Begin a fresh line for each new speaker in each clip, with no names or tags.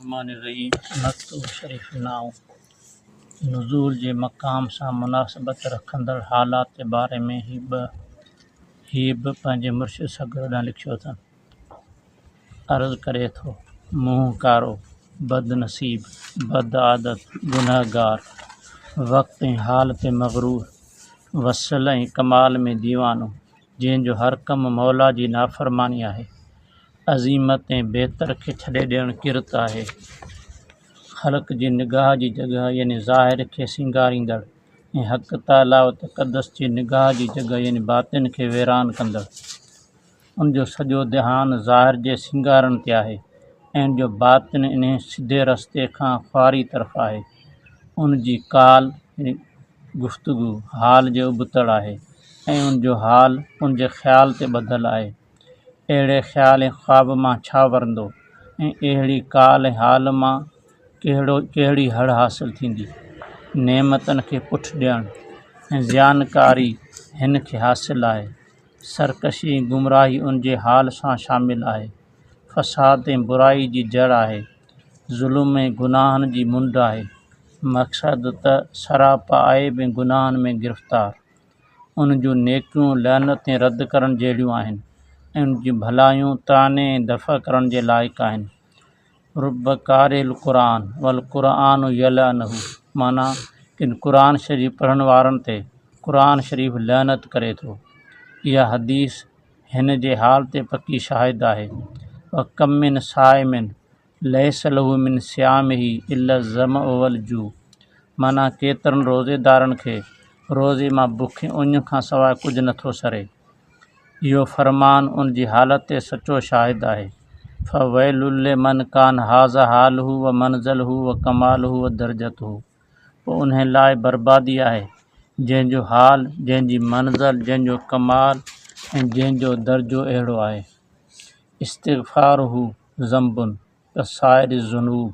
बिस्मिल्लाहिर्रहमानिर्रहीम। मकतूब शरीफ़ नाओ नुज़ूल जे मक़ाम सां मुनासिबत रखंदड़ हालात जे बारे में हीब पंहिंजे मुर्शिद सगर ॾांहुं लिखियो अथनि। अर्ज़ करे थो, मुंहुं कारो, बदनसीब, बद आदत, गुनहगार, वक़्त ऐं हाल ते मग़रूर, वसल ऐं कमाल में दीवानो, जंहिंजो हर कमु मौला जी नाफ़रमानी आहे। अज़ीमत ऐं बहितर खे छॾे ॾियणु किरत आहे। ख़ल्क़ जी निगाह जी जॻह यानी ज़ाहिर खे सिंगारींदड़ ऐं हक़ ताला व तक़दस जी निगाह जी जॻह यानी बातिन खे वैरान कंदड़। उनजो सॼो ध्यानु ज़ाहिर जे सिंगारण ते आहे ऐं उनजो बातिन इन सिधे रस्ते खां ख़्वारी तरफ़ आहे। उनजी काल यानी गुफ़्तगू हाल जे उबतड़ आहे ऐं उनजो हाल उनजे ख़्याल ते ॿधल आहे। अहिड़े ख़्याल ऐं ख़्वाब मां छा वरंदो ऐं अहिड़ी काल ऐं हाल मां कहिड़ी हड़ हासिल थींदी। नेमतनि खे पुठि ॾियणु ऐं ज़ियानकारी हिन खे हासिल आहे। सरकशी ऐं गुमराही उनजे हाल सां शामिल आहे। फ़साद ऐं बुराई जी जड़ आहे। ज़ुल्म ऐं गुनाहनि जी मुंड आहे। मक़सदु त सरापा आइब ऐं गुनाहनि में गिरफ़्तार। उन जूं नेकियूं लानत ऐं रद्द करण जहिड़ियूं आहिनि ऐं उन जूं भलायूं ताने ऐं दफ़ा करण जे लाइक़ु आहिनि। रुब कारिल क़ुरान वल क़ुरान यलअनहु, माना किन क़ुरान शरीफ़ पढ़ण वारनि ते क़ुरान शरीफ़ लानत करे थो। इहा हदीस हिन जे हाल ते पकी शाहिद आहे। व कम मिन साइमिन लैस लहू मिन सियामिही इल्ला ज़मअ वल जू, माना केतिरनि रोज़ेदारनि खे रोज़े मां बुख ऐं उञ खां सवाइ कुझु नथो सरे। इहो फ़रमान उन जी हालत ते सचो शाहिद आहे। फ़वैलुल लिमन कान हाज़ा हालहू व मंज़लहू व कमालहू व दर्जतहू, पोइ उन्हे लाइ बर्बादी आहे जंहिंजो हाल, जंहिंजी मंज़ल, जंहिंजो कमाल ऐं जंहिंजो दर्जो अहिड़ो आहे। इस्तिग़फ़ारुहू ज़ंबुन कसाइरि ज़ुनूब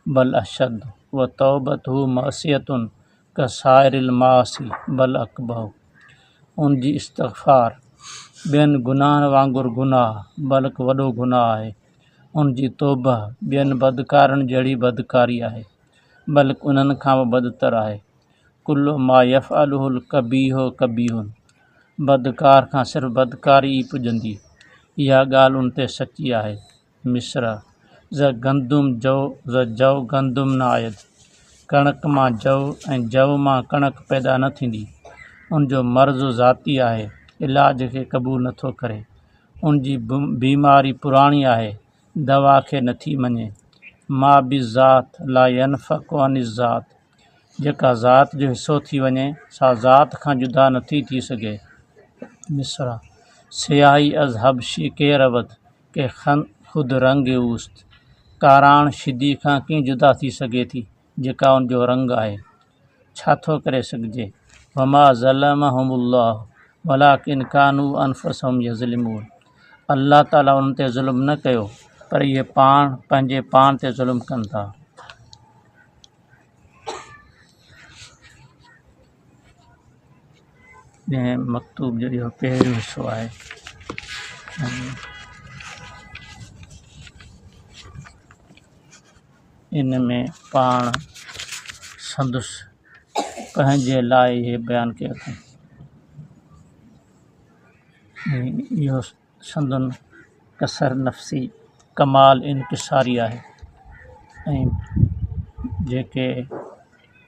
बल अशद व तौबतहू मअसियतुन कसाइरिल मासी बल अकबहु, उन जी इस्तिग़फ़ार ॿियनि गुनाहनि वांगुरु गुनाह बल्कि वॾो गुनाह आहे। उन जी तौबा ॿियनि बदकारनि जहिड़ी बदकारी आहे, बल्कि उन्हनि खां बि बदतर आहे। कुल्लु मा यफ़अलुहुल कबीहो कबीहुन, बदकार खां सिर्फ़ु बदकारी ई पुॼंदी। इहा ॻाल्हि उन ते सची आहे। मिस्र ज़ जव गंदुम न आयद, कणक मां जव ऐं जव मां कणक पैदा न थींदी। उनजो मर्ज़ु ज़ाती आहे, इलाज खे क़बूल नथो करे। उन जी बीमारी पुराणी आहे, दवा खे नथी मञे। मा बि ज़ात ला यनफ़क़ु अन ज़ात, जेका ज़ात जो हिसो थी वञे सा ज़ात खां जुदा नथी थी सघे। मिस्रा सियाही अज़ हबशी के रवत के ख़ुदि रंग उस्त, काराण शिदी खां कीअं जुदा थी सघे थी जेका उनजो रंग आहे। छा थो करे सघिजे। वमा ज़लमहुमुल्लाह वलाकिन कानू अनफुसहुम यज़लिमून, अल्लाह ताला उन्हनि ते ज़ुल्म न कयो पर इहे पंहिंजे पाण ते ज़ुल्म कनि था। मकतूब जो इहो पहिरियों हिसो आहे। इन में पाण संदसि पंहिंजे लाइ इहे बयानु कयो अथईं। इहो संदन कसर नफ़्सी कमाल इनकिसारी आहे ऐं जेके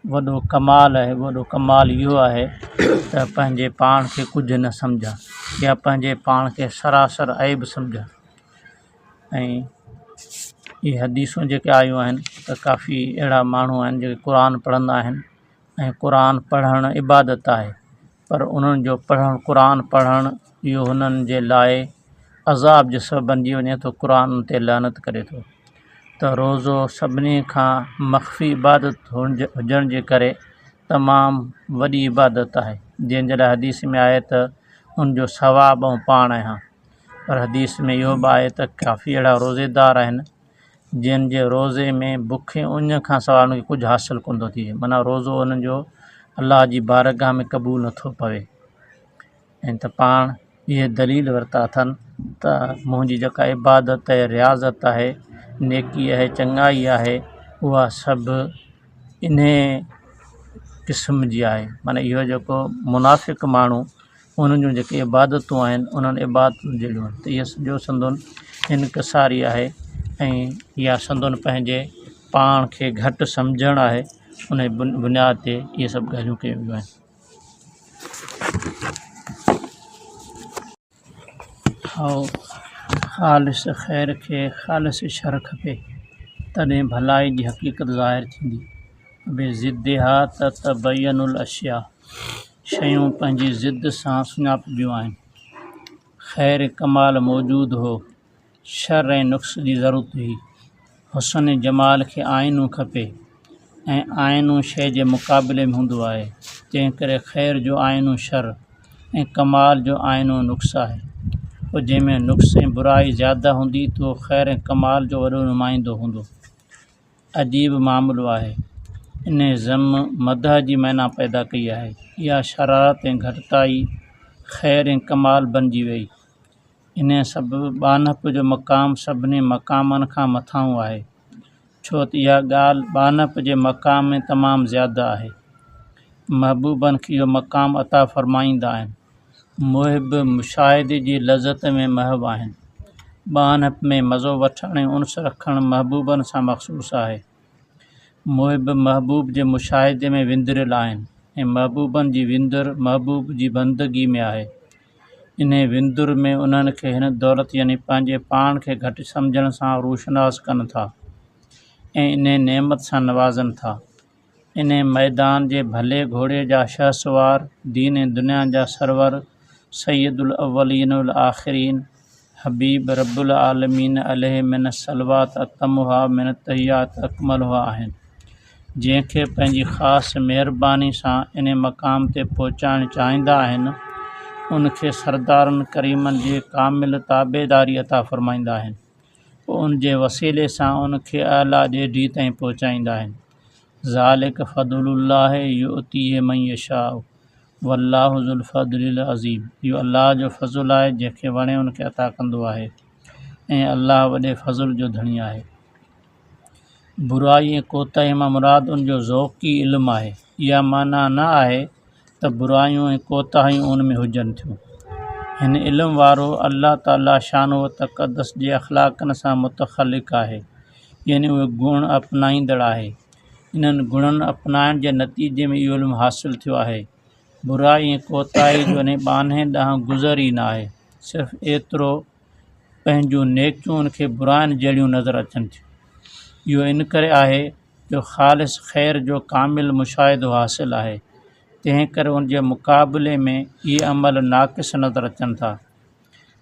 वॾो कमाल आहे, वॾो कमाल इहो आहे त पंहिंजे पाण खे कुझु न सम्झा या पंहिंजे पाण खे सरासर ऐब सम्झा। ऐं इहे हदीसूं जेके आयूं आहिनि त काफ़ी अहिड़ा माण्हू आहिनि जेके क़ुरान पढ़ंदा आहिनि ऐं क़ुरान पढ़णु इबादत आहे, पर उन्हनि जो क़ुरान पढ़णु इहो हुननि जे लाइ अज़ाब जो सबबु बणिजी वञे थो। क़ुरान ते लानत करे थो। त रोज़ो सभिनी खां मख़फ़ी इबादत हुजण जे करे तमामु वॾी इबादत आहे, जंहिंजे लाइ हदीस में आहे त उनजो सवाबु ऐं पाण आहियां। पर हदीस में इहो बि आहे त काफ़ी अहिड़ा रोज़ेदार आहिनि जिन जे रोज़े में बुख ऐं उञ खां सवाइ उनखे कुझु हासिलु कोन थो थिए, माना रोज़ो उन्हनि जो अलाह जी बारगाह में क़बूल नथो पवे। ऐं त पाण इहे दलील वरिता अथनि त मुंहिंजी जेका इबादत आहे, रियाज़त आहे, नेकी आहे, चङाई आहे, उहा सभु इन क़िस्म जी आहे। माना इहो जेको मुनाफ़िक़ माण्हू उन्हनि जूं जेके इबादतूं आहिनि उन्हनि इबादतुनि जहिड़ियूं आहिनि। त इहा सॼो संदुन इनकिसारी आहे ऐं इहा संदुन पंहिंजे पाण खे घटि सम्झणु आहे। उन बुनियाद ते इहे सभु ॻाल्हियूं कयूं वियूं आहिनि। ख़ालिस ख़ैर खे ख़ालिस शर खपे, तॾहिं भलाई जी हक़ीक़त ज़ाहिर थींदी। बेज़िद्दिहा ततबयनुल अशिया, शयूं पंहिंजी ज़िद सां सुञापबियूं आहिनि। ख़ैर कमाल मौजूदु हो, शर ऐं नुक़्स जी ज़रूरत हुई। हुस्न जमाल खे आइनू खपे ऐं आइनू शइ जे मुक़ाबिले में हूंदो आहे। तंहिं करे ख़ैर जो आइनू शर ऐं कमाल जो आइनू नुक़्स आहे। पोइ जंहिंमें नुक़्स ऐं बुराई ज़्यादा हूंदी त उहो ख़ैर ऐं कमाल जो वॾो नुमाइंदो हूंदो। अजीब मामिलो आहे। इन ज़म मदह जी मैना पैदा कई आहे। इहा शरारत ऐं घटिताई ख़ैर ऐं कमाल बणिजी वई। इन सभु बानप जो मक़ाम सभिनी मक़ामनि खां मथां आहे, छो त इहा ॻाल्हि बानप जे मक़ाम में तमामु ज़्यादा आहे। महबूबनि खे इहो मक़ाम अता फ़रमाईंदा आहिनि। मुहिब मुशाहिदे जी लज़त में महब आहिनि। बानप में मज़ो वठणु ऐं उनस रखणु महबूबनि सां मख़सूस आहे। मुहिब महबूब जे मुशाहिदे में विंदरियल आहिनि ऐं महबूबनि जी विंदुर महबूब जी बंदगी में आहे। इन विंदुर में उन्हनि खे हिन दौलत यानी पंहिंजे पाण खे घटि सम्झण सां रूशनास कनि था ऐं इन नेमत सां नवाज़नि था। इन मैदान जे भले घोड़े जा शहसवार, दीन ऐं दुनिया जा सरवर, सैयदुल अव्वलीन वल आख़िरीन, हबीब रब्बुल आलमीन अलैहि मिन सलवात अतमुहा मिन तहियात अकमलुहा आहिनि, जंहिंखे पंहिंजी ख़ासि महिरबानी सां इन मक़ाम ते पहुचाइणु चाहींदा आहिनि। उनखे सरदारनि करीमनि जी कामिल ताबेदारी अता फ़रमाईंदा आहिनि। पोइ उन जे वसीले सां उनखे आला ॾेढी ताईं पहुचाईंदा आहिनि। ज़ालिक फ़ज़लुल्लाह युअतीहि मन यशाउ वल्लाहु ज़ुल फ़ज़लिल अज़ीम। इहो अल्लाह जो फ़ज़ुलु आहे, जंहिंखे वणे उनखे अता कंदो आहे ऐं अल्लाह वॾे फ़ज़ुल जो धणी आहे। बुराई ऐं कोताही मां मुराद उनजो ज़ौक़ी इल्मु आहे। इहा माना न आहे त बुरायूं ऐं कोताहियूं उन में हुजनि थियूं। हिन इल्मु वारो अल्लाह ताला शान व तक़दस जे अख़लाक़नि सां मुतख़लिक़ आहे, यानी उहे गुण अपनाईंदड़ आहे। इन्हनि गुणनि अपनाइण जे नतीजे में इहो इल्मु हासिलु थियो आहे। बुराई ऐं कोताही जो इन बाने ॾांहुं गुज़र ई न आहे। सिर्फ़ु एतिरो पंहिंजूं नेकियूं उनखे बुराइनि जहिड़ियूं नज़र अचनि थियूं। इहो इन करे आहे जो ख़ालिस ख़ैर जो कामिल मुशाहिदो हासिलु आहे। तंहिं करे उन जे मुक़ाबले में इहे अमल नाक़िस नज़र अचनि था।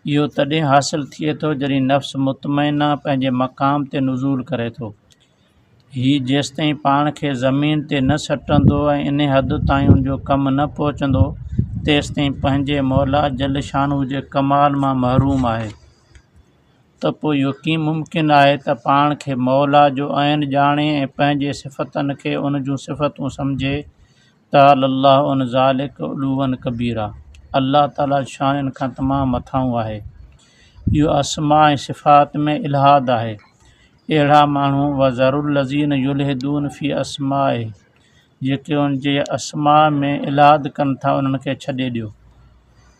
इहो तॾहिं हासिलु थिए थो जॾहिं नफ़्स मुतमइना पंहिंजे मक़ाम ते नुज़ूल करे थो। हीउ जेसिताईं पाण खे ज़मीन ते न सटंदो ऐं इन हद ताईं उनजो कमु न पहुचंदो, तेसिताईं पंहिंजे मौला जल शानू जे कमाल मां महरूम आहे। त पोइ इहो कीअं मुमकिन आहे त पाण खे मौला जो ऐन ॼाणे ऐं पंहिंजे सिफ़तनि खे उन जूं सिफ़तूं सम्झे। ताल अल्लाह उन ज़ालिक उलूवन कबीरा। अल्लाह ताला शान खां तमामु मथां आहे। इहो अस्मा ऐं सिफ़ात में इल्हाद आहे। अहिड़ा माण्हू वज़रुल लज़ीन युल्हिदून फ़ी अस्माए, जेके उन जे अस्मा में इल्हाद कनि था, उन्हनि खे छॾे ॾियो।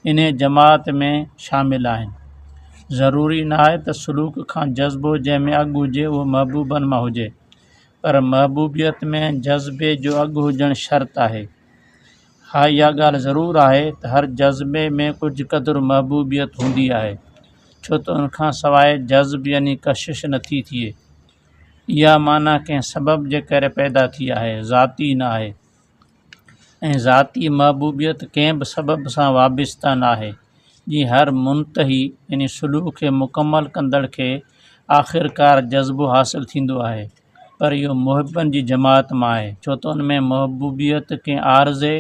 इन जमात में शामिलु आहिनि। ज़रूरी न आहे त सलूक खां जज़्बो जंहिंमें अॻु हुजे उहो महबूबनि मां हुजे, पर महबूबियत में जज़्बे जो अॻु हुजणु शर्त आहे। हा, इहा ॻाल्हि ज़रूरु आहे त हर जज़्बे में कुझु क़दुरु महबूबियत हूंदी आहे, छो त उनखां सवाइ जज़्ब यानी कशिश नथी थिए। इहा माना कंहिं सबब जे करे पैदा थी आहे, ज़ाती न आहे। ऐं ज़ाती महबूबियत कंहिं बि सबब सां वाबिस्ता न आहे। जीअं हर मुंतही यानी सुलूक खे मुकमल कंदड़ खे आख़िरकार जज़्बो हासिलु थींदो आहे, पर इहो मुहिबनि जी जमात मां आहे, छो त उन में महबूबियत कंहिं आर्ज़े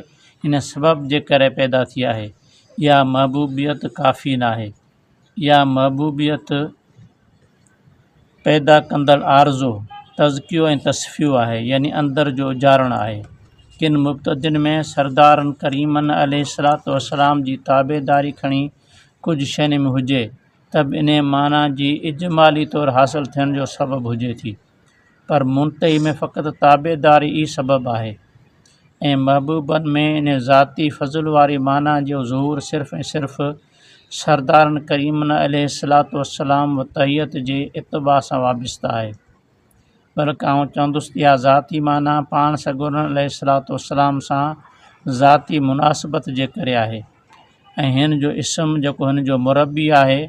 इन सबब जे करे पैदा थी आहे। इहा महबूबियत काफ़ी न आहे। इहा महबूबियत पैदा कंदड़ आर्ज़ो तज़कियो ऐं तस्फ़ियो आहे, यानी अंदर जो उजारणु आहे। किन मुब्तदिन में सरदारनि करीमनि अलैहिस्सलातु वस्सलाम जी ताबेदारी खणी कुझु शयुनि में हुजे त बि इन माना जी इजमाली तौरु हासिलु थियण जो सबबु हुजे थी, पर मुंतही में फ़क़ति ताबेदारी ई सबबु आहे। ऐं महबूबनि में इन ज़ाती फ़ज़ुल वारी माना जो ज़हूर सिर्फ़ु ऐं सिर्फ़ु सरदारनि करीमनि अलैहिस्सलातु वस्सलाम व तहियत जे इत्तिबा सां वाबिस्ता आहे। बल्कि आउं चवंदुसि इहा ज़ाती माना पाण सॻोरनि अलैहिस्सलातु वस्सलाम सां ज़ाती मुनासिबत जे करे आहे। ऐं हिन जो इस्म जेको हिन जो मुरबी आहे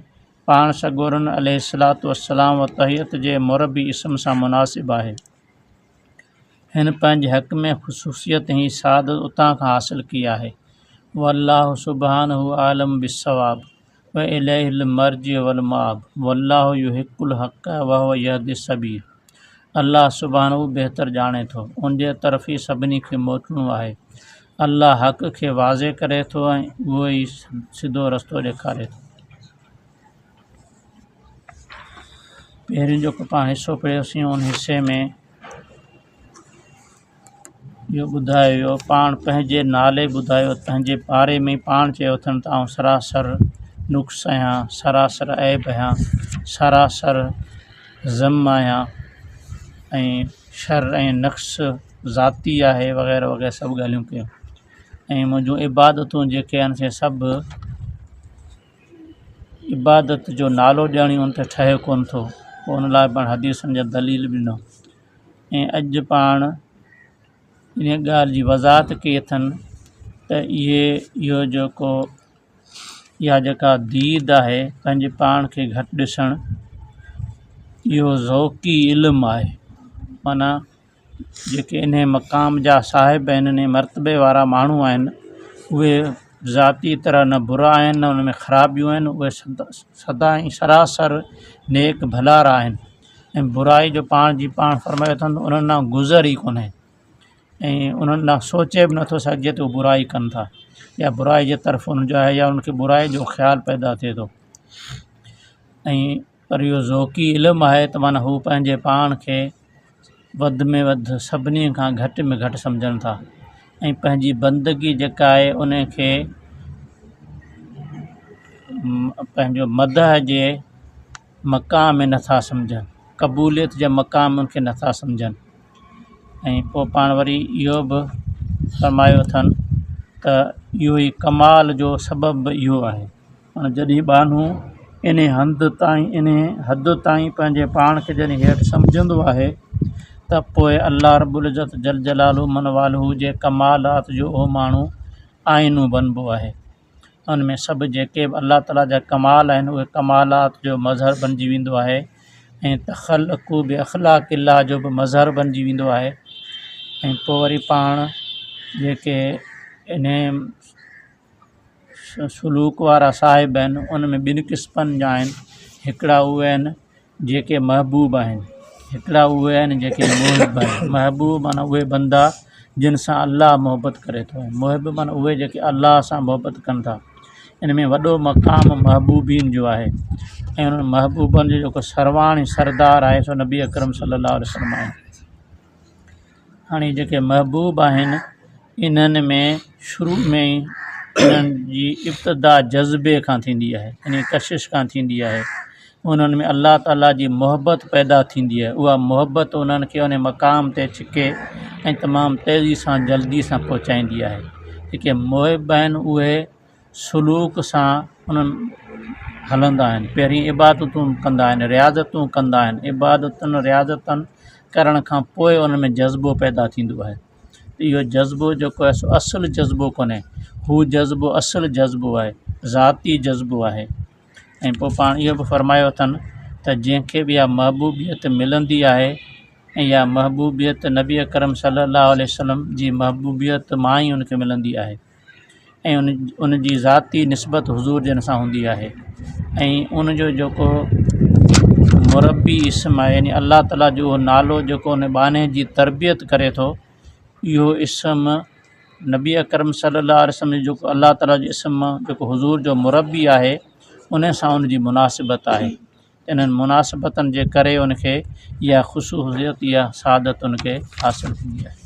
पाण सॻोरनि अलैहिस्सलातु वस्सलाम व तहियत जे मुरबी इस्म सां मुनासिब आहे। हिन पंहिंजे हक़ में ख़ुसूसियत ई सादत उतां खां हासिलु की आहे। वल्लाहु सुब्हानहु आलम बिस्सवाब व इलैहिल मर्जि वल माब वल्लाहु युहिब्बुल हक़ व हुव यहदिस सबील। अल्लाह सुब्हानहु बहितर ॼाणे थो, उन जे तरफ़ ई सभिनी खे मोटिणो आहे। अल्लाह हक़ खे वाज़े करे थो ऐं उहो ई सिधो रस्तो ॾेखारे थो। पहिरियों जेको पाण हिसो पढ़ियोसीं उन हिसे में इहो ॿुधायो वियो, पाण पंहिंजे नाले ॿुधायो, पंहिंजे बारे में पाण चयो अथनि त आउं सरासर नुक़्स आहियां, सरासर ऐब आहियां, सरासर ज़म आहियां ऐं शर ऐं नक़्स ज़ाती आहे वग़ैरह वग़ैरह सभु ॻाल्हियूं कयूं। ऐं मुंहिंजूं इबादतूं जेके आहिनि से सभु इबादत जो नालो ॾियणु उन ते ठहे कोन थो, पोइ उन लाइ पाण हदीसनि जा दलील ॾिनो। ऐं अॼु पाण इन ॻाल्हि जी वज़ाहत कई अथनि त इहो जेको इहा जेका दीद आहे पंहिंजे पाण खे घटि ॾिसणु, इहो ज़ौक़ी इल्मु आहे। माना जेके इन मक़ाम जा साहिब आहिनि, इन मर्तबे वारा माण्हू आहिनि, उहे ज़ाती तरह न बुरा आहिनि न उन में ख़राबियूं आहिनि, उहे सदा ई सरासर नेक भलारा आहिनि। ऐं बुराई जो पाण जी पाण फरमायो अथनि उन्हनि खां गुज़र ई कोन्हे ऐं उन्हनि लाइ सोचे बि नथो सघिजे त उहे बुराई कनि था या बुराई जे तरफ़ उनजो आहे या उनखे बुराई जो ख़्यालु पैदा थिए थो। ऐं पर इहो ज़ौक़ी इल्मु आहे त माना हू पंहिंजे पाण खे वधि में वधि सभिनी खां घटि में घटि सम्झनि था ऐं पंहिंजी बंदगी जेका आहे उन खे पंहिंजो मदह जे मक़ाम में नथा सम्झनि, क़बूलियत जे मक़ाम उनखे नथा सम्झनि। ऐं पोइ पाण वरी इहो बि फरमायो अथनि त इहो ई कमाल जो सबबु इहो आहे। माना जॾहिं बानू इन हद ताईं पंहिंजे पाण खे जॾहिं हेठि सम्झंदो आहे त पोइ अल्लाह रब्बुल इज़्ज़त जल जलालहू मन वालहू जे कमालात जो उहो माण्हू आइनू बणिबो आहे। उन में सभु जेके बि अल्लाह ताला जा कमाल आहिनि उहे कमालात जो मज़हर बणिजी वेंदो आहे ऐं तख़ल्लुक़ु बि अख़लाक़िल्लाह जो बि मज़हर बणिजी वेंदो आहे। ऐं पोइ वरी पाण जेके इन सुलूक वारा साहिब आहिनि उन में ॿिनि क़िस्मनि जा आहिनि। हिकिड़ा उहे आहिनि जेके महबूब आहिनि, हिकिड़ा उहे आहिनि जेके मुहिब आहिनि। महबूब माना उहे बंदा जिन सां अल्लाह मोहबत करे थो, मुहिब माना उहे जेके अल्लाह सां मोहबत कनि था। इन में वॾो मक़ाम महबूबीन जो आहे ऐं उन्हनि महबूबनि जो जेको सरवाणी सरदार आहे सो नबी अकरम सल्लल्लाहु अलैहि वसल्लम आहे। हाणे जेके महबूब आहिनि इन्हनि में शुरू में ई इन्हनि जी इब्तिदा जज़्बे खां थींदी आहे, इन कशिश खां थींदी आहे। उन्हनि में अल्लाह ताला जी मोहबत पैदा थींदी आहे। उहा मोहबत उन्हनि खे उन मक़ाम ते छिके ऐं तमामु तेज़ी सां जल्दी सां पहुचाईंदी आहे। जेके मुहिब आहिनि उहे सुलूक सां उन्हनि हलंदा आहिनि, पहिरीं इबादतूं कंदा आहिनि, रियाज़तूं कंदा आहिनि। इबादतुनि रियाज़तनि करण खां पोइ उन में जज़्बो पैदा थींदो आहे। इहो जज़्बो जेको आहे सो असुलु जज़्बो कोन्हे, हू जज़्बो असुलु जज़्बो आहे, ज़ाती जज़्बो आहे। ऐं पोइ पाण इहो बि फरमायो अथनि त जंहिंखे बि इहा महबूबियत मिलंदी आहे ऐं इहा महबूबियत नबी अकरम सल्लल्लाहु अलैहि वसल्लम जी महबूबियत मां ई उनखे मिलंदी आहे ऐं उन जी ज़ाती निस्बत हुज़ूर जिन सां हूंदी आहे। ऐं उनजो जेको मुरबी इस्म आहे यानी अल्लाह ताला जो नालो जेको उन बाने जी तरबियत करे थो, इहो इस्म नबी अकरम सल्लल्लाहु अलैहि वसल्लम जेको अल्लाह ताला जो इस्म जेको हुज़ूर जो मुरबी आहे उन सां उनजी मुनासिबत आहे। इन्हनि मुनासिबतनि जे करे उनखे इहा ख़ुसूसियत इहा सादत उनखे हासिलु थींदी आहे।